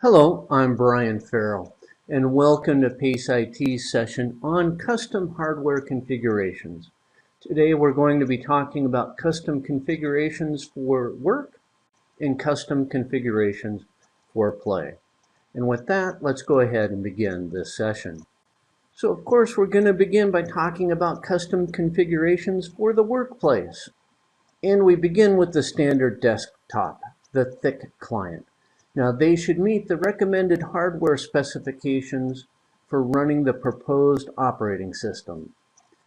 Hello, I'm Brian Farrell, and welcome to PACE IT's session on custom hardware configurations. Today we're going to be talking about custom configurations for work and custom configurations for play. And with that, let's go ahead and begin this session. So of course we're going to begin by talking about custom configurations for the workplace. And we begin with the standard desktop, the thick client. Now they should meet the recommended hardware specifications for running the proposed operating system.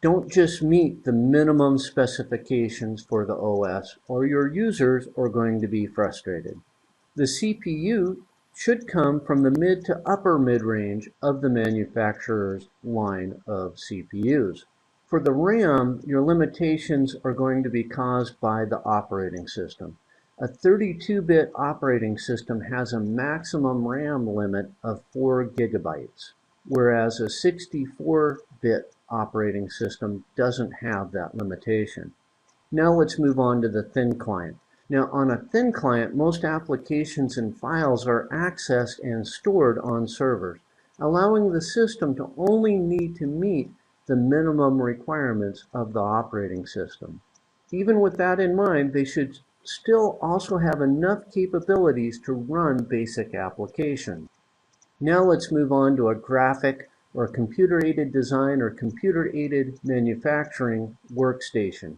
Don't just meet the minimum specifications for the OS or your users are going to be frustrated. The CPU should come from the mid to upper mid-range of the manufacturer's line of CPUs. For the RAM, your limitations are going to be caused by the operating system. A 32-bit operating system has a maximum RAM limit of 4 gigabytes, whereas a 64-bit operating system doesn't have that limitation. Now let's move on to the thin client. Now on a thin client, most applications and files are accessed and stored on servers, allowing the system to only need to meet the minimum requirements of the operating system. Even with that in mind, they should still also have enough capabilities to run basic applications. Now let's move on to a graphic or computer-aided design or computer-aided manufacturing workstation.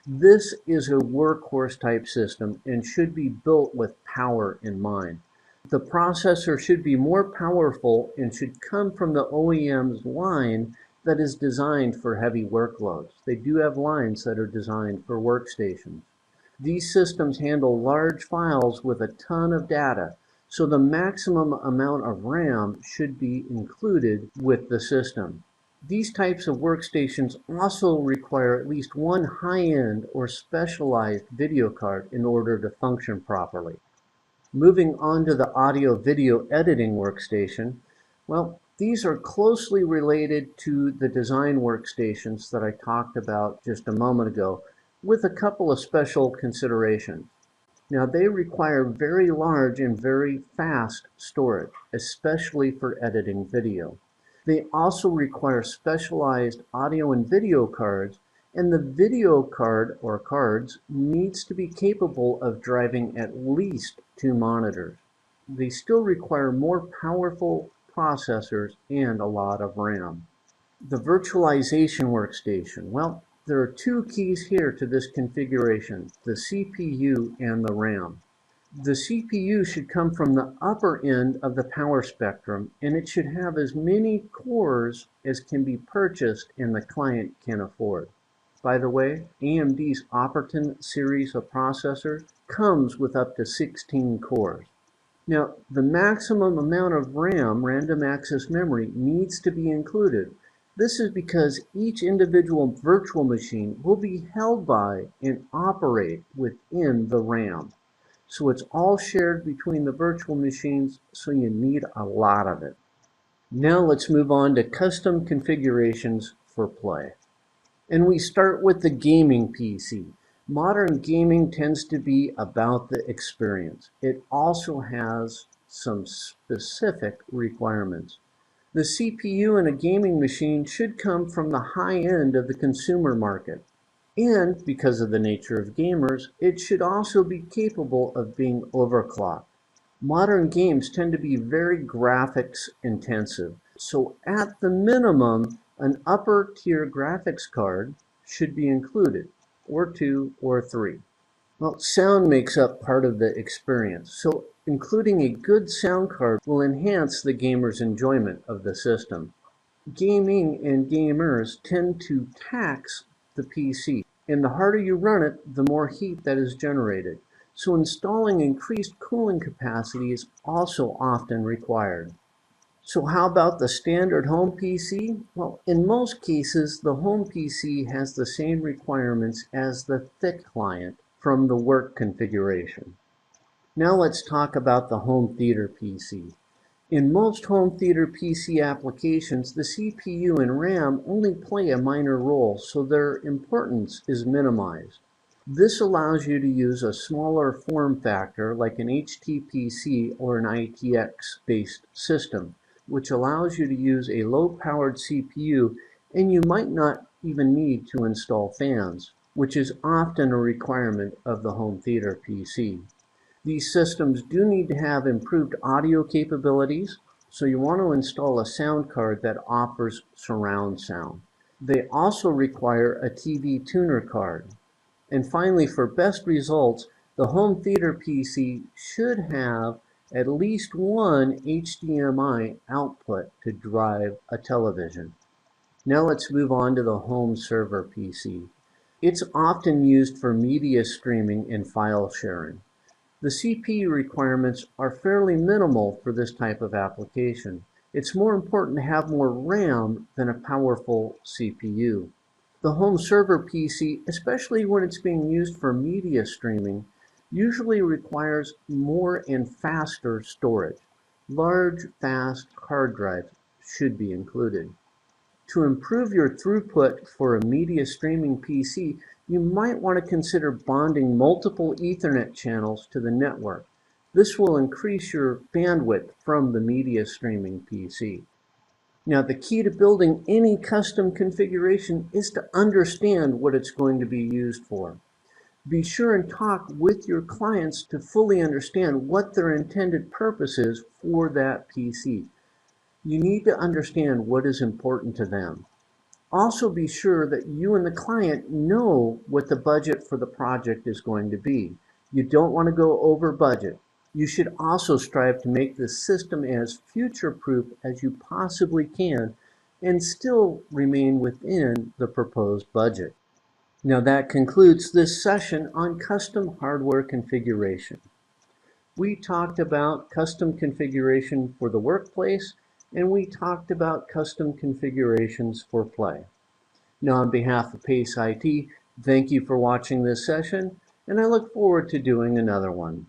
This is a workhorse type system and should be built with power in mind. The processor should be more powerful and should come from the OEM's line that is designed for heavy workloads. They do have lines that are designed for workstations. These systems handle large files with a ton of data, so the maximum amount of RAM should be included with the system. These types of workstations also require at least one high-end or specialized video card in order to function properly. Moving on to the audio-video editing workstation, well, these are closely related to the design workstations that I talked about just a moment ago, with a couple of special considerations. Now, they require very large and very fast storage, especially for editing video. They also require specialized audio and video cards, and the video card or cards needs to be capable of driving at least 2 monitors. They still require more powerful processors and a lot of RAM. The virtualization workstation. Well, there are 2 keys here to this configuration, the CPU and the RAM. The CPU should come from the upper end of the power spectrum, and it should have as many cores as can be purchased and the client can afford. By the way, AMD's Operaton series of processors comes with up to 16 cores. Now, the maximum amount of RAM, random access memory, needs to be included. This is because each individual virtual machine will be held by and operate within the RAM. So it's all shared between the virtual machines, so you need a lot of it. Now let's move on to custom configurations for play. And we start with the gaming PC. Modern gaming tends to be about the experience. It also has some specific requirements. The CPU in a gaming machine should come from the high end of the consumer market. And because of the nature of gamers, it should also be capable of being overclocked. Modern games tend to be very graphics intensive, so at the minimum, an upper tier graphics card should be included, or 2 or 3. Well, sound makes up part of the experience, so including a good sound card will enhance the gamer's enjoyment of the system. Gaming and gamers tend to tax the PC, and the harder you run it, the more heat that is generated. So installing increased cooling capacity is also often required. So how about the standard home PC? Well, in most cases, the home PC has the same requirements as the thick client from the work configuration. Now let's talk about the home theater PC. In most home theater PC applications, the CPU and RAM only play a minor role, so their importance is minimized. This allows you to use a smaller form factor like an HTPC or an ITX-based system, which allows you to use a low-powered CPU, and you might not even need to install fans, which is often a requirement of the home theater PC. These systems do need to have improved audio capabilities, so you want to install a sound card that offers surround sound. They also require a TV tuner card. And finally, for best results, the home theater PC should have at least one HDMI output to drive a television. Now let's move on to the home server PC. It's often used for media streaming and file sharing. The CPU requirements are fairly minimal for this type of application. It's more important to have more RAM than a powerful CPU. The home server PC, especially when it's being used for media streaming, usually requires more and faster storage. Large, fast hard drives should be included. To improve your throughput for a media streaming PC, you might want to consider bonding multiple Ethernet channels to the network. This will increase your bandwidth from the media streaming PC. Now, the key to building any custom configuration is to understand what it's going to be used for. Be sure and talk with your clients to fully understand what their intended purpose is for that PC. You need to understand what is important to them. Also be sure that you and the client know what the budget for the project is going to be. You don't want to go over budget. You should also strive to make the system as future-proof as you possibly can and still remain within the proposed budget. Now that concludes this session on custom hardware configuration. We talked about custom configuration for the workplace, and we talked about custom configurations for play. Now, on behalf of PACE IT, thank you for watching this session, and I look forward to doing another one.